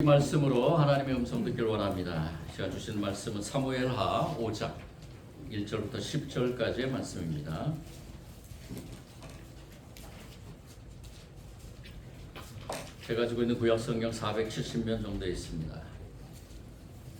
이 말씀으로 하나님의 음성 듣기를 원합니다. 제가 주신 말씀은 사무엘하 5장 1절부터 10절까지의 말씀입니다. 제가 가지고 있는 구약 성경 470면 정도 있습니다.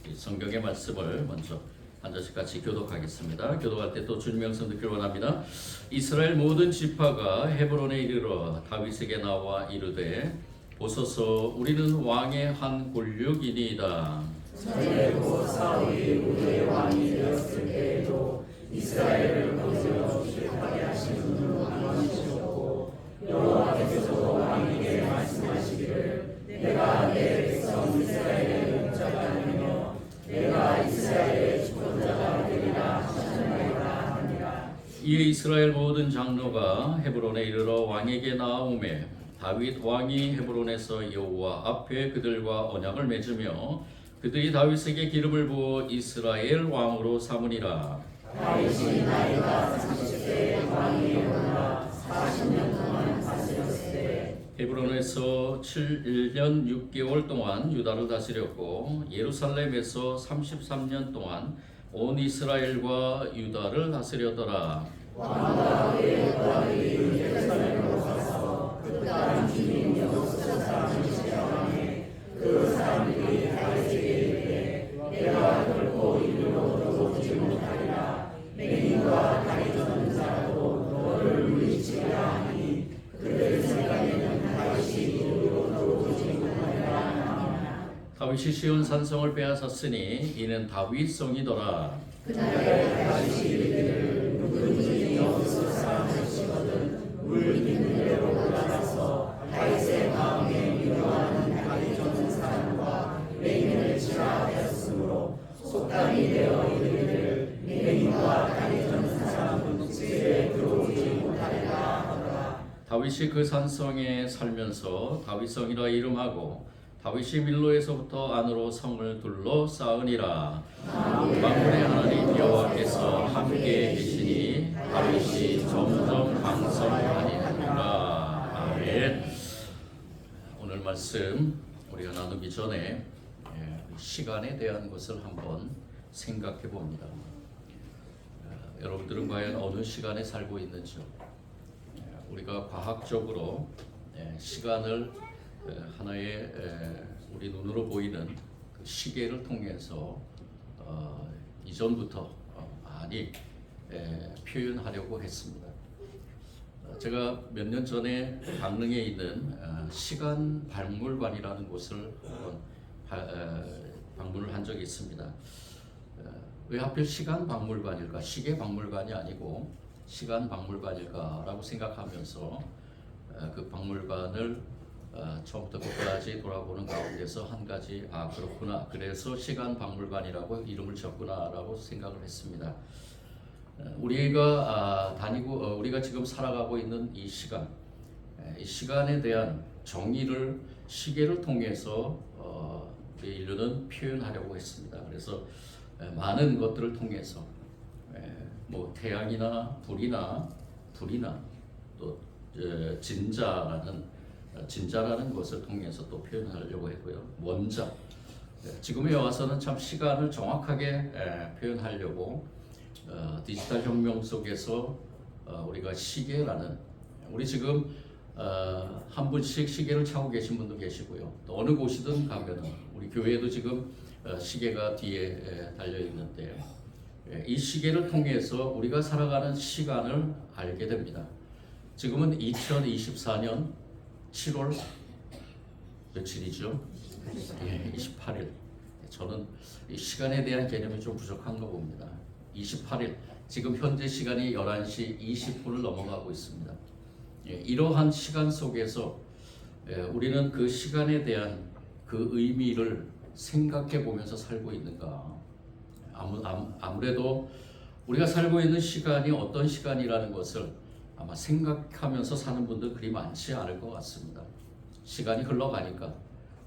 이 성경의 말씀을 먼저 한 절씩 같이 교독하겠습니다. 교독할 때 또 주님의 음성 듣기를 원합니다. 이스라엘 모든 지파가 헤브론에 이르러 다윗에게 나와 이르되 보소서 우리는 왕의 한 권력이니이다. 전에도 사울이 우리의 왕이 되었을 때에도 이스라엘을 건져 주식하게 하신 분은 왕이시었고 여호와께서도 왕에게 말씀하시기를 내가 내 백성 이스라엘의 목자가 되며 내가 이스라엘의 주권자가 되리라 하셨나이다 하니라. 이에 이스라엘 모든 장로가 헤브론에 이르러 왕에게 나아오매 다윗 왕이 헤브론에서 여호와 앞에 그들과 언약을 맺으며 그들이 다윗에게 기름을 부어 이스라엘 왕으로 삼으니라. 다윗이 나이가 30세의 왕이 되었으나 40년 동안 다스렸을 때 헤브론에서 7년 6개월 동안 유다를 다스렸고 예루살렘에서 33년 동안 온 이스라엘과 유다를 다스렸더라. 왕과 그의 딸이 예루살렘으로 가서 그 딸 주님 여호수아 사람을 시험하니 그 사람들이 다윗에게 이르되 내가 결코 이리로 들어오지 못하리라. 맹인과 다리 저는 자라도 너를 물리치리라 하니 그들 생각에는 다윗이 이리로 들어오지 못하리라 하니라. 다윗이 시온 산성을 빼앗았으니 이는 다윗성이더라. 그날에 다윗이 이르기를 누구든지 여호수아 사람을 치거든 물 있는 데로 올라가서 다윗의 마음에 미워하는 다리 저는 사람과 맹인을 치라 하였으므로 속담이 되어 이르기를 맹인과 다리 저는 사람은 집에 들어오지 못하리라 하더라. 다윗이 그 산성에 살면서 다윗성이라 이름하고 다윗이 밀로에서부터 안으로 성을 둘러 쌓으니라. 만군의 하나님 여호와께서 함께 계시니 다윗이 점점 강성하니라. 아멘. 오늘 말씀 우리가 나누기 전에 시간에 대한 것을 한번 생각해 봅니다. 여러분들은 과연 어느 시간에 살고 있는지요? 우리가 과학적으로 시간을 하나의 우리 눈으로 보이는 그 시계를 통해서 이전부터 많이 표현하려고 했습니다. 제가 몇 년 전에 강릉에 있는 시간 박물관이라는 곳을 방문을 한 적이 있습니다. 왜 하필 시간 박물관일까? 시계 박물관이 아니고 시간 박물관일까라고 생각하면서 그 박물관을 처음부터 끝까지 돌아보는 가운데서 한 가지 그렇구나, 그래서 시간 박물관이라고 이름을 지었구나라고 생각을 했습니다. 우리가 우리가 지금 살아가고 있는 이 시간, 이 시간에 대한 정의를 시계를 통해서 우리 인류는 표현하려고 했습니다. 그래서 많은 것들을 통해서 뭐 태양이나 불이나 또 진자라는 것을 통해서 또 표현하려고 했고요. 원자, 지금에 와서는 참 시간을 정확하게 표현하려고 디지털 혁명 속에서 우리가 시계라는, 우리 지금 한 분씩 시계를 차고 계신 분도 계시고요. 또 어느 곳이든 가면은 우리 교회도 지금 시계가 뒤에 달려 있는데 이 시계를 통해서 우리가 살아가는 시간을 알게 됩니다. 지금은 2024년 7월 며칠이죠? 28일. 저는 이 시간에 대한 개념이 좀 부족한가 봅니다. 28일. 지금 현재 시간이 11시 20분을 넘어가고 있습니다. 이러한 시간 속에서 우리는 그 시간에 대한 그 의미를 생각해 보면서 살고 있는가? 아무래도 우리가 살고 있는 시간이 어떤 시간이라는 것을 아마 생각하면서 사는 분들 그리 많지 않을 것 같습니다. 시간이 흘러가니까,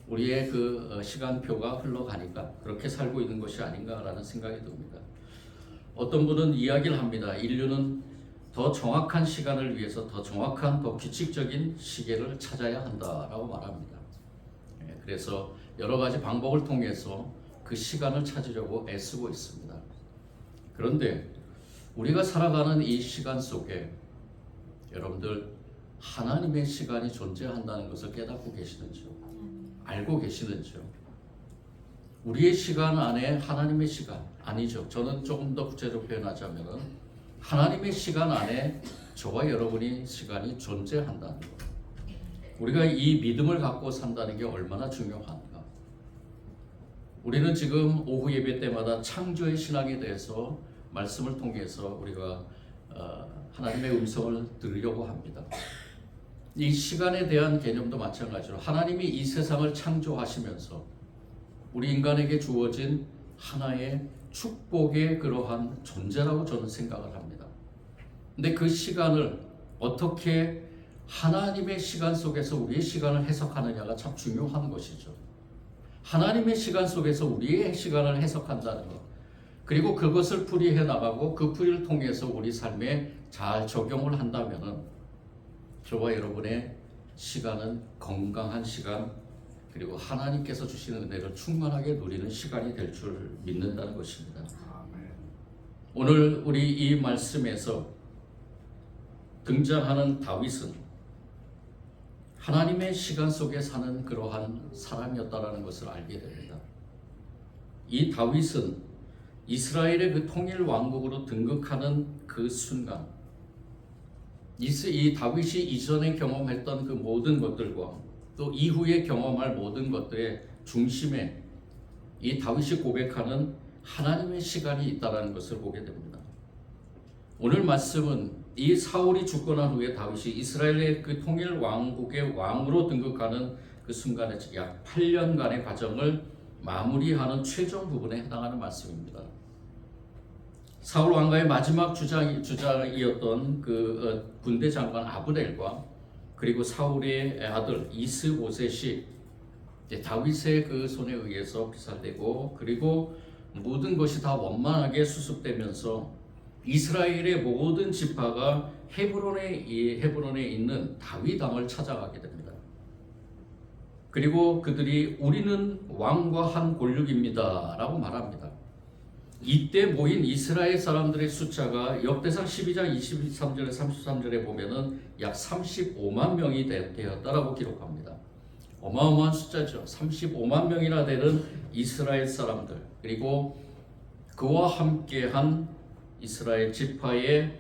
우리의 그 시간표가 흘러가니까 그렇게 살고 있는 것이 아닌가라는 생각이 듭니다. 어떤 분은 이야기를 합니다. 인류는 더 정확한 시간을 위해서 더 정확한, 더 규칙적인 시계를 찾아야 한다라고 말합니다. 그래서 여러 가지 방법을 통해서 그 시간을 찾으려고 애쓰고 있습니다. 그런데 우리가 살아가는 이 시간 속에 여러분들 하나님의 시간이 존재한다는 것을 깨닫고 계시는지요? 알고 계시는지요? 우리의 시간 안에 하나님의 시간 아니죠. 저는 조금 더 구체적으로 표현하자면 하나님의 시간 안에 저와 여러분이 시간이 존재한다는 것. 우리가 이 믿음을 갖고 산다는 게 얼마나 중요한가. 우리는 지금 오후 예배 때마다 창조의 신앙에 대해서 말씀을 통해서 우리가 하나님의 음성을 들으려고 합니다. 이 시간에 대한 개념도 마찬가지로 하나님이 이 세상을 창조하시면서 우리 인간에게 주어진 하나의 축복의 그러한 존재라고 저는 생각을 합니다. 근데 그 시간을 어떻게 하나님의 시간 속에서 우리의 시간을 해석하느냐가 참 중요한 것이죠. 하나님의 시간 속에서 우리의 시간을 해석한다는 것, 그리고 그것을 풀이해 나가고 그 풀이를 통해서 우리 삶에 잘 적용을 한다면은 저와 여러분의 시간은 건강한 시간, 그리고 하나님께서 주시는 은혜를 충만하게 누리는 시간이 될 줄 믿는다는 것입니다. 오늘 우리 이 말씀에서 등장하는 다윗은 하나님의 시간 속에 사는 그러한 사람이었다라는 것을 알게 됩니다. 이 다윗은 이스라엘의 그 통일 왕국으로 등극하는 그 순간, 이 다윗이 이전에 경험했던 그 모든 것들과 또 이후에 경험할 모든 것들의 중심에 이 다윗이 고백하는 하나님의 시간이 있다는 것을 보게 됩니다. 오늘 말씀은 이 사울이 죽고 난 후에 다윗이 이스라엘의 그 통일 왕국의 왕으로 등극하는 그 순간에 약 8년간의 과정을 마무리하는 최종 부분에 해당하는 말씀입니다. 사울 왕가의 마지막 주장이었던 그 군대 장관 아브넬과 그리고 사울의 아들 이스보셋이 다윗의 그 손에 의해서 피살되고, 그리고 모든 것이 다 원만하게 수습되면서 이스라엘의 모든 지파가 헤브론에 있는 다윗 왕을 찾아가게 됩니다. 그리고 그들이 우리는 왕과 한 골육입니다 라고 말합니다. 이때 모인 이스라엘 사람들의 숫자가 역대상 12장 23절에 33절에 보면은 약 35만 명이 되었다라고 기록합니다. 어마어마한 숫자죠. 35만 명이나 되는 이스라엘 사람들, 그리고 그와 함께한 이스라엘 지파의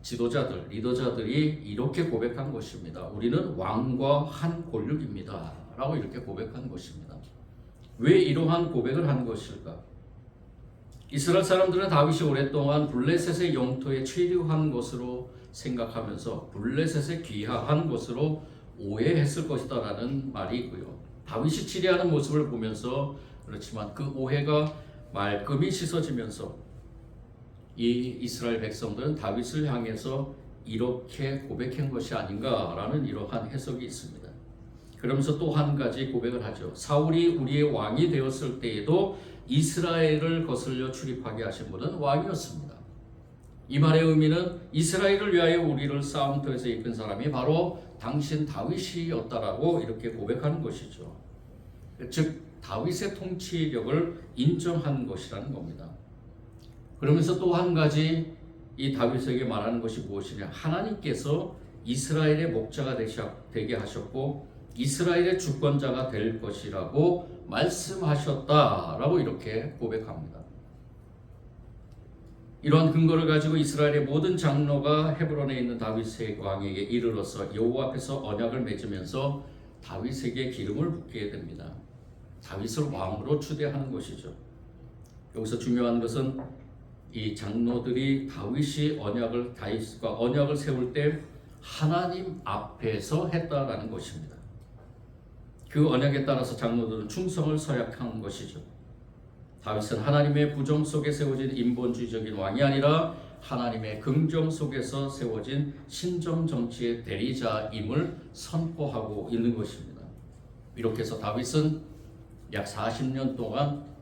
지도자들, 리더자들이 이렇게 고백한 것입니다. 우리는 왕과 한 골육입니다 라고 이렇게 고백한 것입니다. 왜 이러한 고백을 한 것일까? 이스라엘 사람들은 다윗이 오랫동안 블레셋의 영토에 체류한 것으로 생각하면서 블레셋의 귀화한 것으로 오해했을 것이다 라는 말이 있고요. 다윗이 치리하는 모습을 보면서 그렇지만 그 오해가 말끔히 씻어지면서 이 이스라엘 백성들은 다윗을 향해서 이렇게 고백한 것이 아닌가라는 이러한 해석이 있습니다. 그러면서 또 한 가지 고백을 하죠. 사울이 우리의 왕이 되었을 때에도 이스라엘을 거슬려 출입하게 하신 분은 왕이었습니다. 이 말의 의미는 이스라엘을 위하여 우리를 싸움터에서 이끈 사람이 바로 당신 다윗이었다라고 이렇게 고백하는 것이죠. 즉 다윗의 통치력을 인정한 것이라는 겁니다. 그러면서 또 한 가지 이 다윗에게 말하는 것이 무엇이냐? 하나님께서 이스라엘의 목자가 되게 하셨고 이스라엘의 주권자가 될 것이라고 말씀하셨다라고 이렇게 고백합니다. 이러한 근거를 가지고 이스라엘의 모든 장로가 헤브론에 있는 다윗의 왕에게 이르러서 여호와 앞에서 언약을 맺으면서 다윗에게 기름을 붓게 됩니다. 다윗을 왕으로 추대하는 것이죠. 여기서 중요한 것은 이 장로들이 다윗과 언약을 세울 때 하나님 앞에서 했다라는 것입니다. 그 언약에 따라서 장로들은 충성을 서약한 것이죠. 다윗은 하나님의 부정 속에 세워진 인본주의적인 왕이 아니라 하나님의 긍정 속에서 세워진 신정 정치의 대리자임을 선포하고 있는 것입니다. 이렇게 해서 다윗은 약 40년 동안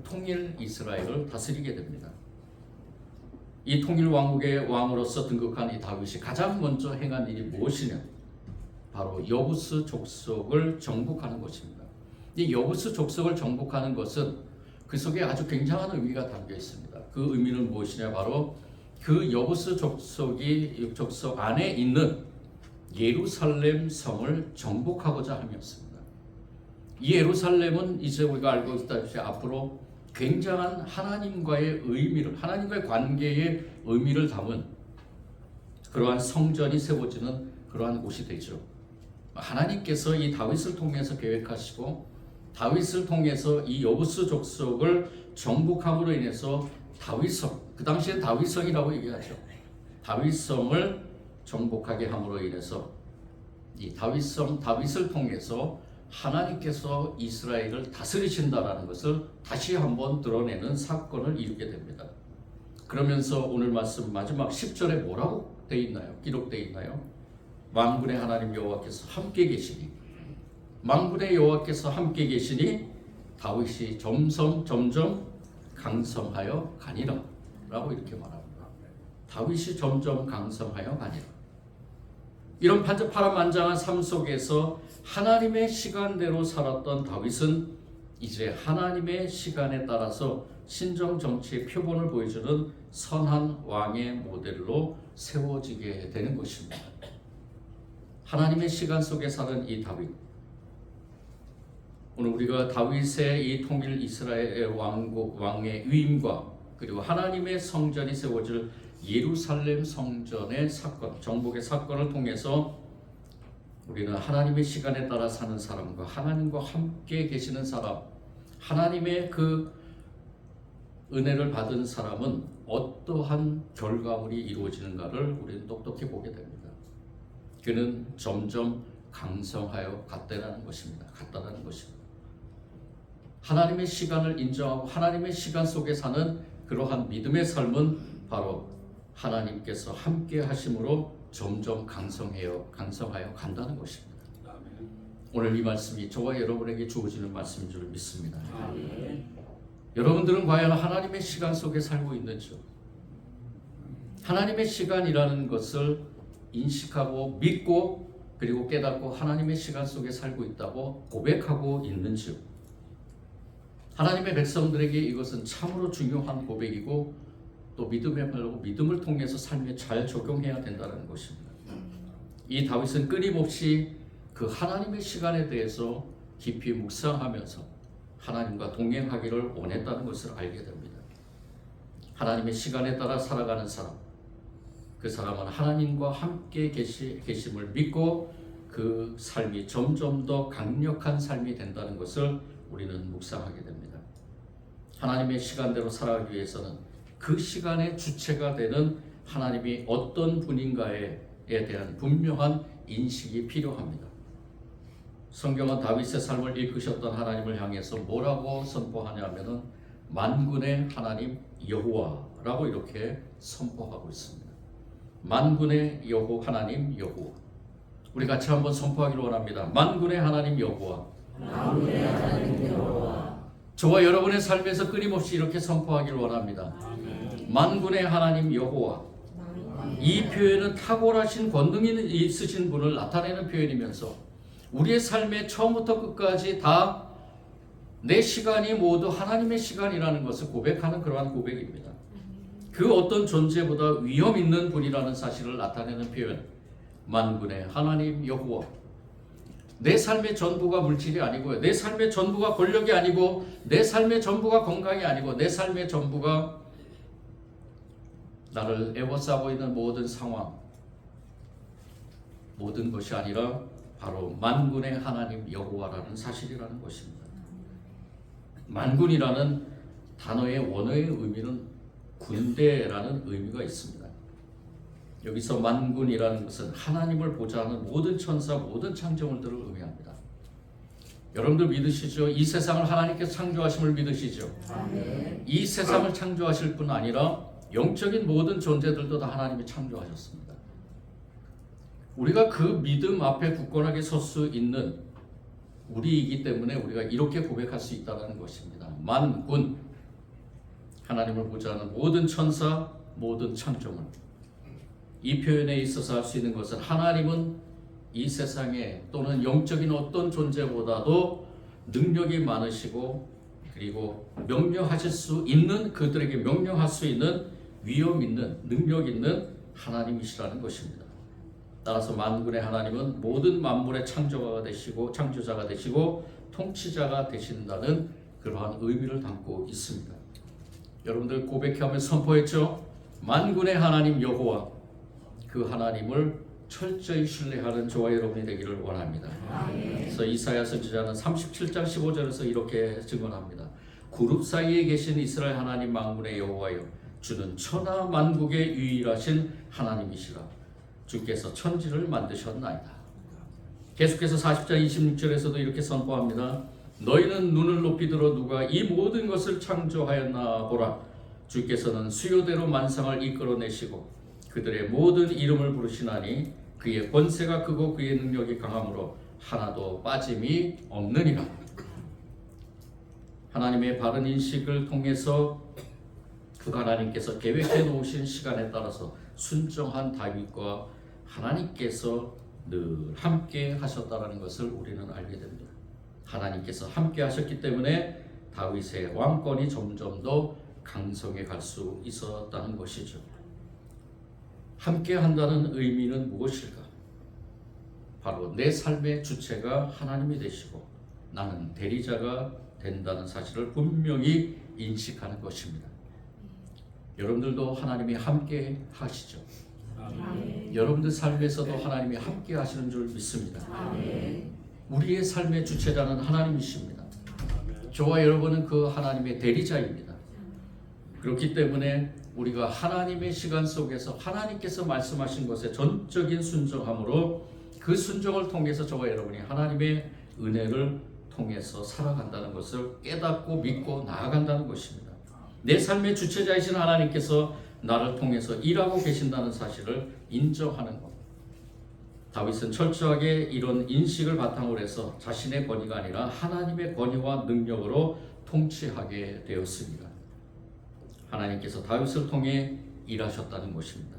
통일 이스라엘을 다스리게 됩니다. 이 통일 왕국의 왕으로서 등극한 이 다윗이 가장 먼저 행한 일이 무엇이냐? 바로 여부스 족속을 정복하는 것입니다. 이 여부스 족속을 정복하는 것은 그 속에 아주 굉장한 의미가 담겨 있습니다. 그 의미는 무엇이냐? 바로 그 여부스 족속 안에 있는 예루살렘 성을 정복하고자 함이었습니다. 이 예루살렘은 이제 우리가 알고 있다시피 앞으로 굉장한 하나님과의 관계의 의미를 담은 그러한 성전이 세워지는 그러한 곳이 되죠. 하나님께서 이 다윗을 통해서 계획하시고 다윗을 통해서 이 여부스 족속을 정복함으로 인해서 다윗성, 그 당시엔 다윗성이라고 얘기하죠. 다윗성을 정복하게 함으로 인해서 이 다윗을 통해서 하나님께서 이스라엘을 다스리신다라는 것을 다시 한번 드러내는 사건을 이루게 됩니다. 그러면서 오늘 말씀 마지막 10절에 뭐라고 기록되어 있나요? 만군의 하나님 여호와께서 함께 계시니, 만군의 여호와께서 함께 계시니 다윗이 점점 강성하여 가니라 라고 이렇게 말합니다. 다윗이 점점 강성하여 가니라. 이런 파란만장한 삶 속에서 하나님의 시간대로 살았던 다윗은 이제 하나님의 시간에 따라서 신정 정치의 표본을 보여주는 선한 왕의 모델로 세워지게 되는 것입니다. 하나님의 시간 속에 사는 이 다윗, 오늘 우리가 다윗의 이 통일 이스라엘 왕의 위임과 그리고 하나님의 성전이 세워질 예루살렘 성전의 사건, 정복의 사건을 통해서 우리는 하나님의 시간에 따라 사는 사람과 하나님과 함께 계시는 사람, 하나님의 그 은혜를 받은 사람은 어떠한 결과물이 이루어지는가를 우리는 똑똑히 보게 됩니다. 그는 점점 강성하여 갔다라는 것입니다. 하나님의 시간을 인정하고 하나님의 시간 속에 사는 그러한 믿음의 삶은 바로 하나님께서 함께 하심으로 점점 강성하여 간다는 것입니다. 오늘 이 말씀이 저와 여러분에게 주어지는 말씀인 줄 믿습니다. 여러분들은 과연 하나님의 시간 속에 살고 있는지요? 하나님의 시간이라는 것을 인식하고 믿고 그리고 깨닫고 하나님의 시간 속에 살고 있다고 고백하고 있는지요? 하나님의 백성들에게 이것은 참으로 중요한 고백이고 또 믿음을 통해서 삶에 잘 적용해야 된다는 것입니다. 이 다윗은 끊임없이 그 하나님의 시간에 대해서 깊이 묵상하면서 하나님과 동행하기를 원했다는 것을 알게 됩니다. 하나님의 시간에 따라 살아가는 사람, 그 사람은 하나님과 함께 계심을 믿고 그 삶이 점점 더 강력한 삶이 된다는 것을 우리는 묵상하게 됩니다. 하나님의 시간대로 살아가기 위해서는 그 시간의 주체가 되는 하나님이 어떤 분인가에 대한 분명한 인식이 필요합니다. 성경은 다윗의 삶을 이끄셨던 하나님을 향해서 뭐라고 선포하냐면은 만군의 하나님 여호와라고 이렇게 선포하고 있습니다. 만군의 하나님 여호와. 우리 같이 한번 선포하기를 원합니다. 만군의 하나님 여호와. 만군의 하나님 여호와. 저와 여러분의 삶에서 끊임없이 이렇게 선포하기를 원합니다. 만군의 하나님 여호와. 이 표현은 탁월하신 권능이 있으신 분을 나타내는 표현이면서 우리의 삶의 처음부터 끝까지 다 내 시간이 모두 하나님의 시간이라는 것을 고백하는 그러한 고백입니다. 그 어떤 존재보다 위험 있는 분이라는 사실을 나타내는 표현, 만군의 하나님 여호와. 내 삶의 전부가 물질이 아니고요, 내 삶의 전부가 권력이 아니고, 내 삶의 전부가 건강이 아니고, 내 삶의 전부가 나를 애워싸고 있는 모든 상황, 모든 것이 아니라 바로 만군의 하나님 여호와라는 사실이라는 것입니다. 만군이라는 단어의 원어의 의미는 군대라는 의미가 있습니다. 여기서 만군이라는 것은 하나님을 보좌하는 모든 천사, 모든 창조물들을 의미합니다. 여러분들 믿으시죠? 이 세상을 하나님께서 창조하심을 믿으시죠? 아멘. 이 세상을 창조하실 뿐 아니라 영적인 모든 존재들도 다 하나님이 창조하셨습니다. 우리가 그 믿음 앞에 굳건하게 설 수 있는 우리이기 때문에 우리가 이렇게 고백할 수 있다는 것입니다. 만군, 하나님을 보좌하는 모든 천사, 모든 창조물. 이 표현에 있어서 할 수 있는 것은 하나님은 이 세상에 또는 영적인 어떤 존재보다도 능력이 많으시고 그리고 명령하실 수 있는, 그들에게 명령할 수 있는 위엄 있는, 능력 있는 하나님이시라는 것입니다. 따라서 만군의 하나님은 모든 만물의 창조자가 되시고 통치자가 되신다는 그러한 의미를 담고 있습니다. 여러분들 고백하며 선포했죠? 만군의 하나님 여호와, 그 하나님을 철저히 신뢰하는 저와 여러분이 되기를 원합니다. 그래서 이사야 선지자는 37장 15절에서 이렇게 증언합니다. 구룹 사이에 계신 이스라엘 하나님 만군의 여호와여, 주는 천하 만국의 유일하신 하나님이시라. 주께서 천지를 만드셨나이다. 계속해서 40장 26절에서도 이렇게 선포합니다. 너희는 눈을 높이 들어 누가 이 모든 것을 창조하였나 보라. 주께서는 수요대로 만상을 이끌어내시고 그들의 모든 이름을 부르시나니 그의 권세가 크고 그의 능력이 강함으로 하나도 빠짐이 없느니라. 하나님의 바른 인식을 통해서 그 하나님께서 계획해 놓으신 시간에 따라서 순종한 다윗과 하나님께서 늘 함께 하셨다는 것을 우리는 알게 됩니다. 하나님께서 함께 하셨기 때문에 다윗의 왕권이 점점 더 강성해 갈 수 있었다는 것이죠. 함께 한다는 의미는 무엇일까? 바로 내 삶의 주체가 하나님이 되시고 나는 대리자가 된다는 사실을 분명히 인식하는 것입니다. 여러분들도 하나님이 함께 하시죠. 아멘. 여러분들 삶에서도 하나님이 함께 하시는 줄 믿습니다. 아멘. 우리의 삶의 주체자는 하나님이십니다. 저와 여러분은 그 하나님의 대리자입니다. 그렇기 때문에 우리가 하나님의 시간 속에서 하나님께서 말씀하신 것에 전적인 순종함으로 그 순종을 통해서 저와 여러분이 하나님의 은혜를 통해서 살아간다는 것을 깨닫고 믿고 나아간다는 것입니다. 내 삶의 주체자이신 하나님께서 나를 통해서 일하고 계신다는 사실을 인정하는 것. 다윗은 철저하게 이런 인식을 바탕으로 해서 자신의 권위가 아니라 하나님의 권위와 능력으로 통치하게 되었습니다. 하나님께서 다윗을 통해 일하셨다는 것입니다.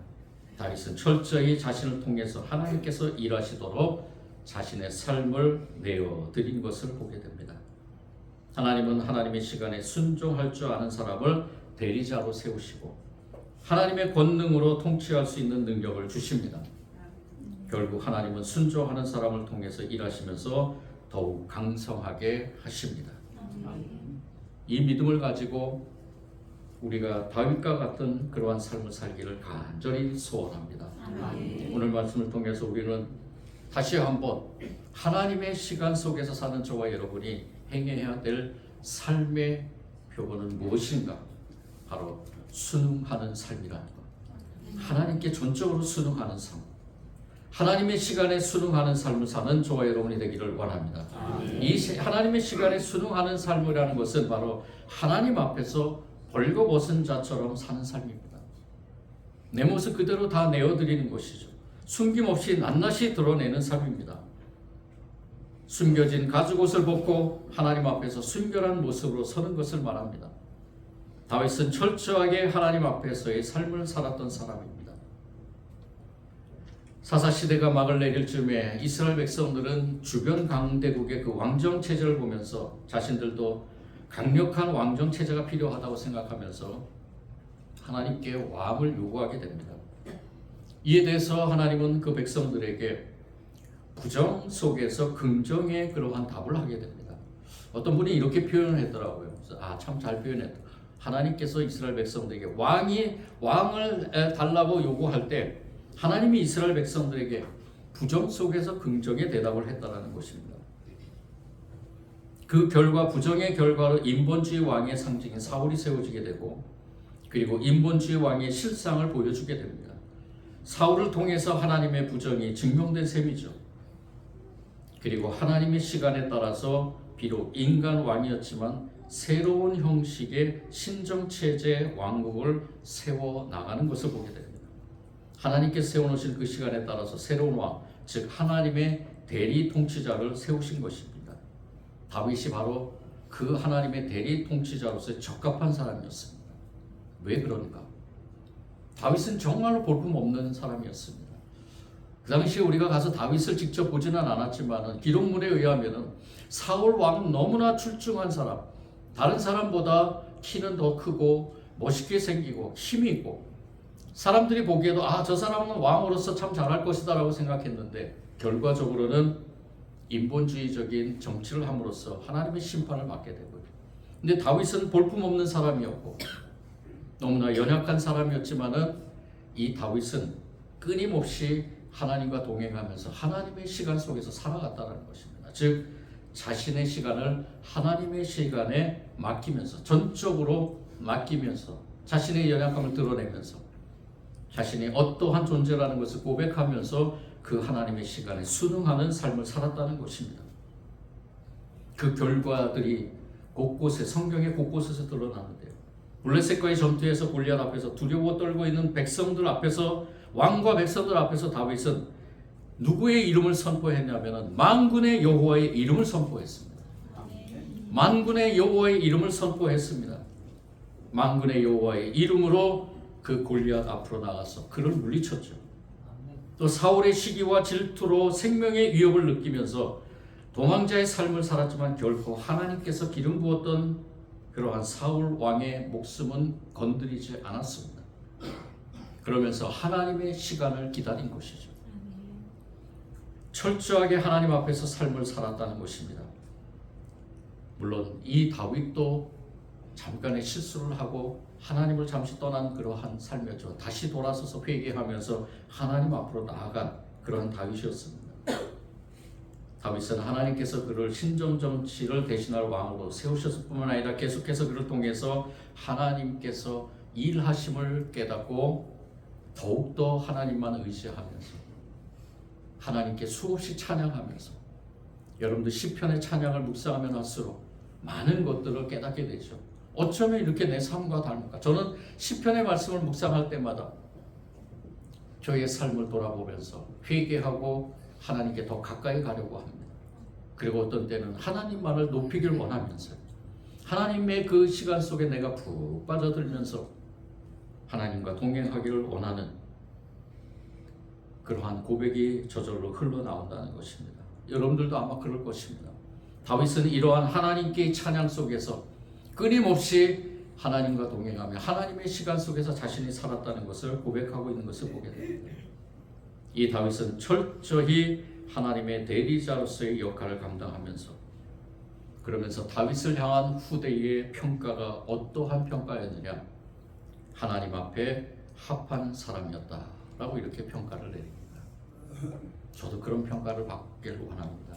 다윗은 철저히 자신을 통해서 하나님께서 일하시도록 자신의 삶을 내어드린 것을 보게 됩니다. 하나님은 하나님의 시간에 순종할 줄 아는 사람을 대리자로 세우시고 하나님의 권능으로 통치할 수 있는 능력을 주십니다. 결국 하나님은 순종하는 사람을 통해서 일하시면서 더욱 강성하게 하십니다. 이 믿음을 가지고 우리가 다윗과 같은 그러한 삶을 살기를 간절히 소원합니다. 오늘 말씀을 통해서 우리는 다시 한번 하나님의 시간 속에서 사는 저와 여러분이 행해야 될 삶의 표본은 무엇인가? 바로 순응하는 삶이라는 것. 하나님께 전적으로 순응하는 삶. 하나님의 시간에 순응하는 삶을 사는 저와 여러분이 되기를 원합니다. 이 하나님의 시간에 순응하는 삶이라는 것은 바로 하나님 앞에서 벌거벗은 자처럼 사는 삶입니다. 내 모습 그대로 다 내어드리는 것이죠. 숨김없이 낱낱이 드러내는 삶입니다. 숨겨진 가죽옷을 벗고 하나님 앞에서 순결한 모습으로 서는 것을 말합니다. 다윗은 철저하게 하나님 앞에서의 삶을 살았던 사람입니다. 사사시대가 막을 내릴 즈음에 이스라엘 백성들은 주변 강대국의 그 왕정체제를 보면서 자신들도 강력한 왕정체제가 필요하다고 생각하면서 하나님께 왕을 요구하게 됩니다. 이에 대해서 하나님은 그 백성들에게 부정 속에서 긍정의 그러한 답을 하게 됩니다. 어떤 분이 이렇게 표현을 했더라고요. 참 잘 표현했다. 하나님께서 이스라엘 백성들에게 왕을 달라고 요구할 때 하나님이 이스라엘 백성들에게 부정 속에서 긍정의 대답을 했다는 것입니다. 그 결과 부정의 결과로 인본주의 왕의 상징인 사울이 세워지게 되고 그리고 인본주의 왕의 실상을 보여주게 됩니다. 사울을 통해서 하나님의 부정이 증명된 셈이죠. 그리고 하나님의 시간에 따라서 비록 인간 왕이었지만 새로운 형식의 신정체제 왕국을 세워나가는 것을 보게 됩니다. 하나님께서 세워놓으신 그 시간에 따라서 새로운 왕, 즉 하나님의 대리 통치자를 세우신 것입니다. 다윗이 바로 그 하나님의 대리 통치자로서 적합한 사람이었습니다. 왜 그런가? 다윗은 정말로 볼품없는 사람이었습니다. 그 당시에 우리가 가서 다윗을 직접 보지는 않았지만 기록물에 의하면 사울 왕은 너무나 출중한 사람, 다른 사람보다 키는 더 크고 멋있게 생기고 힘이 있고 사람들이 보기에도 저 사람은 왕으로서 참 잘할 것이다 라고 생각했는데 결과적으로는 인본주의적인 정치를 함으로써 하나님의 심판을 받게 되고요. 근데 다윗은 볼품없는 사람이었고 너무나 연약한 사람이었지만은 이 다윗은 끊임없이 하나님과 동행하면서 하나님의 시간 속에서 살아갔다는 것입니다. 즉 자신의 시간을 하나님의 시간에 맡기면서 전적으로 맡기면서 자신의 연약함을 드러내면서 자신이 어떠한 존재라는 것을 고백하면서 그 하나님의 시간에 순응하는 삶을 살았다는 것입니다. 그 결과들이 곳곳에 성경의 곳곳에서 드러나는데요. 블레셋과의 전투에서 골리앗 앞에서 두려워 떨고 있는 백성들 앞에서 왕과 백성들 앞에서 다윗은 누구의 이름을 선포했냐면 만군의 여호와의 이름을 선포했습니다. 만군의 여호와의 이름을 선포했습니다. 만군의 여호와의 이름으로 그 골리앗 앞으로 나가서 그를 물리쳤죠. 또 사울의 시기와 질투로 생명의 위협을 느끼면서 도망자의 삶을 살았지만 결코 하나님께서 기름 부었던 그러한 사울 왕의 목숨은 건드리지 않았습니다. 그러면서 하나님의 시간을 기다린 것이죠. 철저하게 하나님 앞에서 삶을 살았다는 것입니다. 물론 이 다윗도 잠깐의 실수를 하고 하나님을 잠시 떠난 그러한 삶이었죠. 다시 돌아서서 회개하면서 하나님 앞으로 나아간 그러한 다윗이었습니다. 다윗은 하나님께서 그를 신정정치를 대신할 왕으로 세우셨을 뿐만 아니라 계속해서 그를 통해서 하나님께서 일하심을 깨닫고 더욱더 하나님만 의지하면서 하나님께 수없이 찬양하면서 여러분들 시편의 찬양을 묵상하면 할수록 많은 것들을 깨닫게 되죠. 어쩌면 이렇게 내 삶과 닮을까? 저는 시편의 말씀을 묵상할 때마다 저의 삶을 돌아보면서 회개하고 하나님께 더 가까이 가려고 합니다. 그리고 어떤 때는 하나님만을 높이길 원하면서 하나님의 그 시간 속에 내가 푹 빠져들면서 하나님과 동행하기를 원하는 그러한 고백이 저절로 흘러나온다는 것입니다. 여러분들도 아마 그럴 것입니다. 다윗은 이러한 하나님께 찬양 속에서 끊임없이 하나님과 동행하며 하나님의 시간 속에서 자신이 살았다는 것을 고백하고 있는 것을 보게 됩니다. 이 다윗은 철저히 하나님의 대리자로서의 역할을 감당하면서 그러면서 다윗을 향한 후대의 평가가 어떠한 평가였느냐? 하나님 앞에 합한 사람이었다라고 이렇게 평가를 내립니다. 저도 그런 평가를 받기를 원합니다.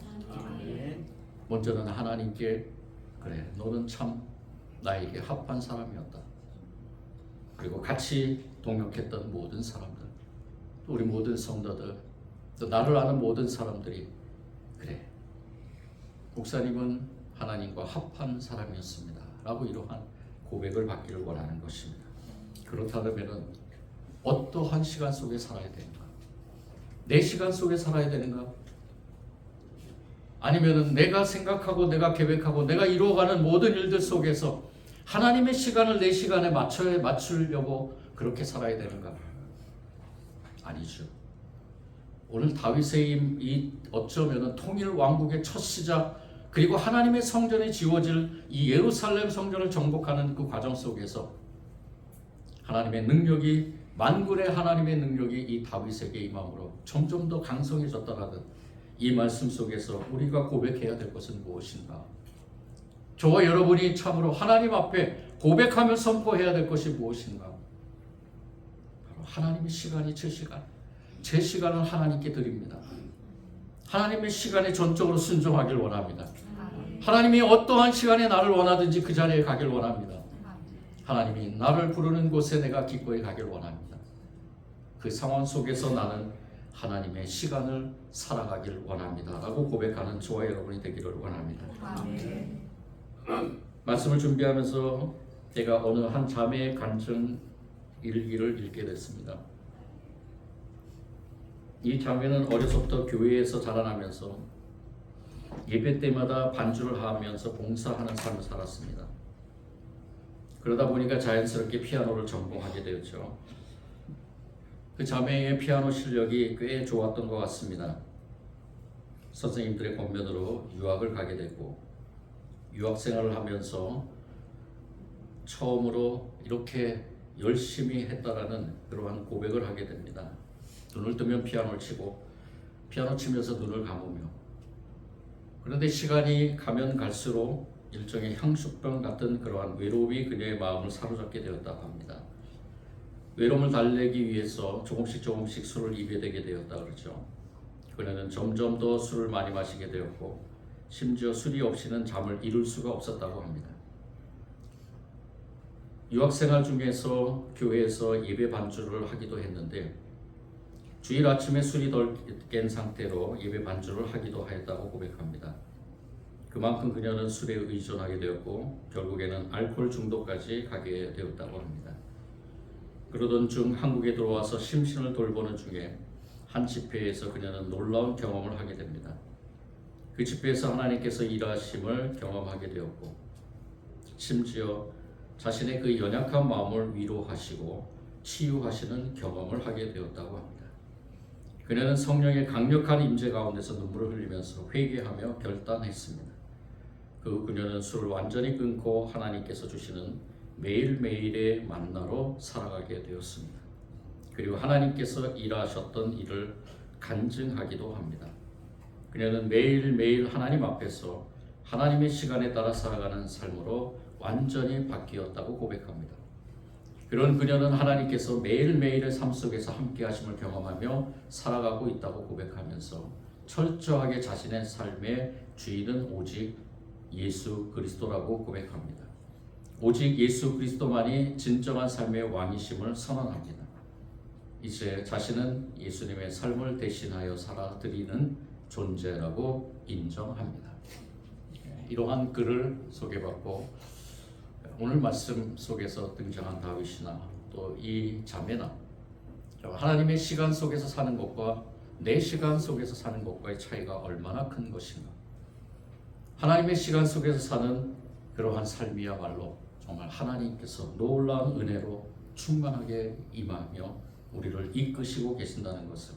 먼저는 하나님께 그래 너는 참 나에게 합한 사람이었다. 그리고 같이 동역했던 모든 사람들, 우리 모든 성도들, 또 나를 아는 모든 사람들이 그래 목사님은 하나님과 합한 사람이었습니다 라고 이러한 고백을 받기를 원하는 것입니다. 그렇다면 어떠한 시간 속에 살아야 되는가? 내 시간 속에 살아야 되는가? 아니면 내가 생각하고 내가 계획하고 내가 이루어가는 모든 일들 속에서 하나님의 시간을 내 시간에 맞추려고 그렇게 살아야 되는가? 아니죠. 오늘 다윗의 이 어쩌면 통일 왕국의 첫 시작 그리고 하나님의 성전이 지어질 이 예루살렘 성전을 정복하는 그 과정 속에서 하나님의 능력이 만군의 하나님의 능력이 이 다윗에게 임함으로 점점 더 강성해졌다라는 이 말씀 속에서 우리가 고백해야 될 것은 무엇인가? 저와 여러분이 참으로 하나님 앞에 고백하며 선포해야 될 것이 무엇인가? 바로 하나님의 시간이 제 시간, 제 시간을 하나님께 드립니다. 하나님의 시간에 전적으로 순종하길 원합니다. 하나님이 어떠한 시간에 나를 원하든지 그 자리에 가길 원합니다. 하나님이 나를 부르는 곳에 내가 기꺼이 가길 원합니다. 그 상황 속에서 나는 하나님의 시간을 살아가길 원합니다 라고 고백하는 저와 여러분이 되기를 원합니다. 말씀을 준비하면서 제가 어느 한 자매의 간증 일기를 읽게 됐습니다. 이 자매는 어려서부터 교회에서 자라나면서 예배 때마다 반주를 하면서 봉사하는 삶을 살았습니다. 그러다 보니까 자연스럽게 피아노를 전공하게 되었죠. 그 자매의 피아노 실력이 꽤 좋았던 것 같습니다. 선생님들의 권면으로 유학을 가게 되고 유학 생활을 하면서 처음으로 이렇게 열심히 했다라는 그러한 고백을 하게 됩니다. 눈을 뜨면 피아노를 치고 피아노 치면서 눈을 감으며, 그런데 시간이 가면 갈수록 일종의 향수병 같은 그러한 외로움이 그녀의 마음을 사로잡게 되었다고 합니다. 외로움을 달래기 위해서 조금씩 술을 입에 대게 되었다 그러죠. 그녀는 점점 더 술을 많이 마시게 되었고 심지어 술이 없이는 잠을 이룰 수가 없었다고 합니다. 유학생활 중에서 교회에서 예배 반주를 하기도 했는데 주일 아침에 술이 덜 깬 상태로 예배 반주를 하기도 하였다고 고백합니다. 그만큼 그녀는 술에 의존하게 되었고 결국에는 알코올 중독까지 가게 되었다고 합니다. 그러던 중 한국에 들어와서 심신을 돌보는 중에 한 집회에서 그녀는 놀라운 경험을 하게 됩니다. 그 집회에서 하나님께서 일하심을 경험하게 되었고 심지어 자신의 그 연약한 마음을 위로하시고 치유하시는 경험을 하게 되었다고 합니다. 그녀는 성령의 강력한 임재 가운데서 눈물을 흘리면서 회개하며 결단했습니다. 그녀는 술을 완전히 끊고 하나님께서 주시는 매일매일의 만나로 살아가게 되었습니다. 그리고 하나님께서 일하셨던 일을 간증하기도 합니다. 그녀는 매일매일 하나님 앞에서 하나님의 시간에 따라 살아가는 삶으로 완전히 바뀌었다고 고백합니다. 그런 그녀는 하나님께서 매일매일의 삶 속에서 함께 하심을 경험하며 살아가고 있다고 고백하면서 철저하게 자신의 삶의 주인은 오직 예수 그리스도라고 고백합니다. 오직 예수 그리스도만이 진정한 삶의 왕이심을 선언합니다. 이제 자신은 예수님의 삶을 대신하여 살아드리는 존재라고 인정합니다. 이러한 글을 소개받고 오늘 말씀 속에서 등장한 다윗이나 또 이 자매나 하나님의 시간 속에서 사는 것과 내 시간 속에서 사는 것과의 차이가 얼마나 큰 것인가. 하나님의 시간 속에서 사는 그러한 삶이야말로 정말 하나님께서 놀라운 은혜로 충만하게 임하며 우리를 이끄시고 계신다는 것을,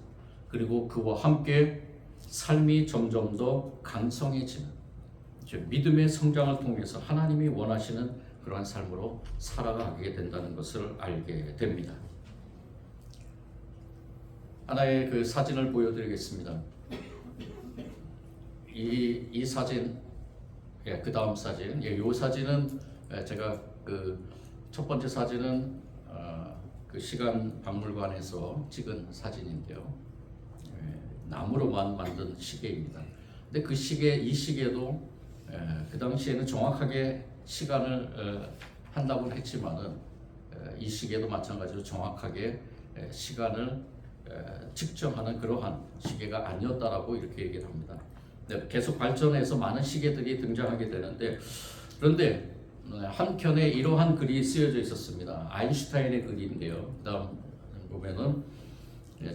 그리고 그와 함께 삶이 점점 더 강성해지는 믿음의 성장을 통해서 하나님이 원하시는 그러한 삶으로 살아가게 된다는 것을 알게 됩니다. 하나의 그 사진을 보여드리겠습니다. 이 사진, 그 다음 사진, 이 사진은 제가 그 첫 번째 사진은 그 시간 박물관에서 찍은 사진인데요. 나무로만 만든 시계입니다. 근데 그 시계, 이 시계도 그 당시에는 정확하게 시간을 한다고는 했지만은 이 시계도 마찬가지로 정확하게 시간을 측정하는 그러한 시계가 아니었다라고 이렇게 얘기를 합니다. 계속 발전해서 많은 시계들이 등장하게 되는데, 그런데 한켠에 이러한 글이 쓰여져 있었습니다. 아인슈타인의 글인데요. 그다음 보면은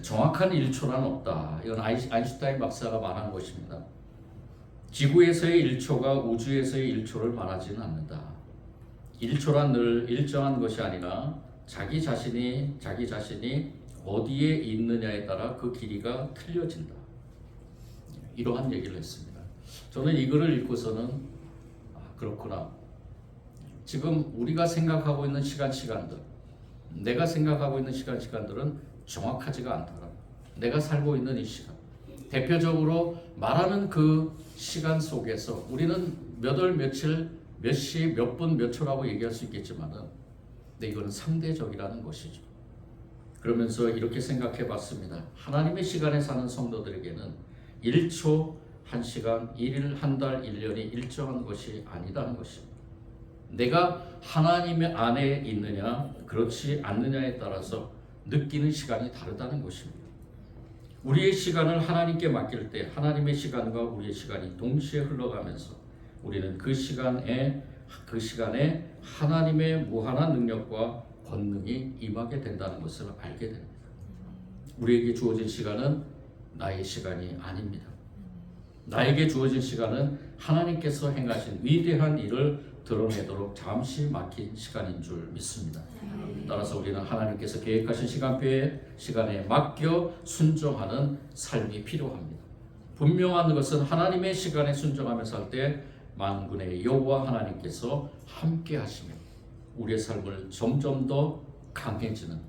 정확한 1초란 없다. 이건 아인슈타인 박사가 말한 것입니다. 지구에서의 1초가 우주에서의 1초를 말하지는 않는다. 1초란 늘 일정한 것이 아니라 자기 자신이 어디에 있느냐에 따라 그 길이가 틀려진다. 이러한 얘기를 했습니다. 저는 이 글을 읽고서는 그렇구나. 지금 우리가 생각하고 있는 시간들, 내가 생각하고 있는 시간들은 정확하지가 않더라. 내가 살고 있는 이 시간, 대표적으로 말하는 그 시간 속에서 우리는 몇 월 며칠 몇 시 몇 분 몇 초라고 얘기할 수 있겠지만은, 근데 이거는 상대적이라는 것이죠. 그러면서 이렇게 생각해 봤습니다. 하나님의 시간에 사는 성도들에게는 1초, 1시간, 1일, 한 달, 1년이 일정한 것이 아니다는 것입니다. 내가 하나님 안에 있느냐 그렇지 않느냐에 따라서 느끼는 시간이 다르다는 것입니다. 우리의 시간을 하나님께 맡길 때 하나님의 시간과 우리의 시간이 동시에 흘러가면서 우리는 그 시간에 하나님의 무한한 능력과 권능이 임하게 된다는 것을 알게 됩니다. 우리에게 주어진 시간은 나의 시간이 아닙니다. 나에게 주어진 시간은 하나님께서 행하신 위대한 일을 드러내도록 잠시 막힌 시간인 줄 믿습니다. 따라서 우리는 하나님께서 계획하신 시간표에 시간에 맡겨 순종하는 삶이 필요합니다. 분명한 것은 하나님의 시간에 순종하며 살 때 만군의 여호와 하나님께서 함께 하시며 우리의 삶을 점점 더 강해지는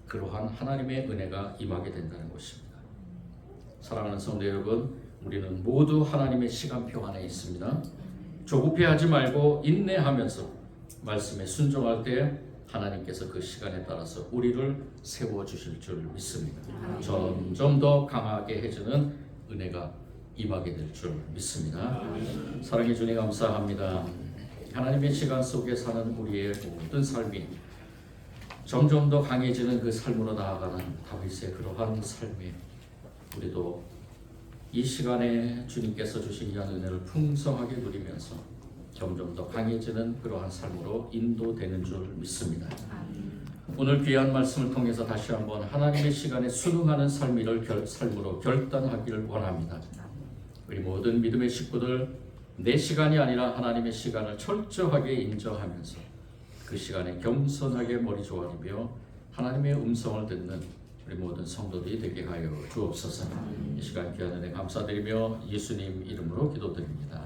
그러한 하나님의 은혜가 임하게 된다는 것입니다. 사랑하는 성도 여러분, 우리는 모두 하나님의 시간표 안에 있습니다. 조급해하지 말고 인내하면서 말씀에 순종할 때 하나님께서 그 시간에 따라서 우리를 세워주실 줄 믿습니다. 점점 더 강하게 해주는 은혜가 임하게 될 줄 믿습니다. 사랑해 주님 감사합니다. 하나님의 시간 속에 사는 우리의 모든 삶이 점점 더 강해지는 그 삶으로 나아가는 다윗의 그러한 삶에 우리도 이 시간에 주님께서 주신 이한 은혜를 풍성하게 누리면서 점점 더 강해지는 그러한 삶으로 인도되는 줄 믿습니다. 오늘 귀한 말씀을 통해서 다시 한번 하나님의 시간에 순응하는 삶으로 결단하기를 원합니다. 우리 모든 믿음의 식구들, 내 시간이 아니라 하나님의 시간을 철저하게 인정하면서 그 시간에 겸손하게 머리 조아리며 하나님의 음성을 듣는 우리 모든 성도들이 되게 하여 주옵소서. 이 시간 귀한 은혜 감사드리며 예수님 이름으로 기도드립니다.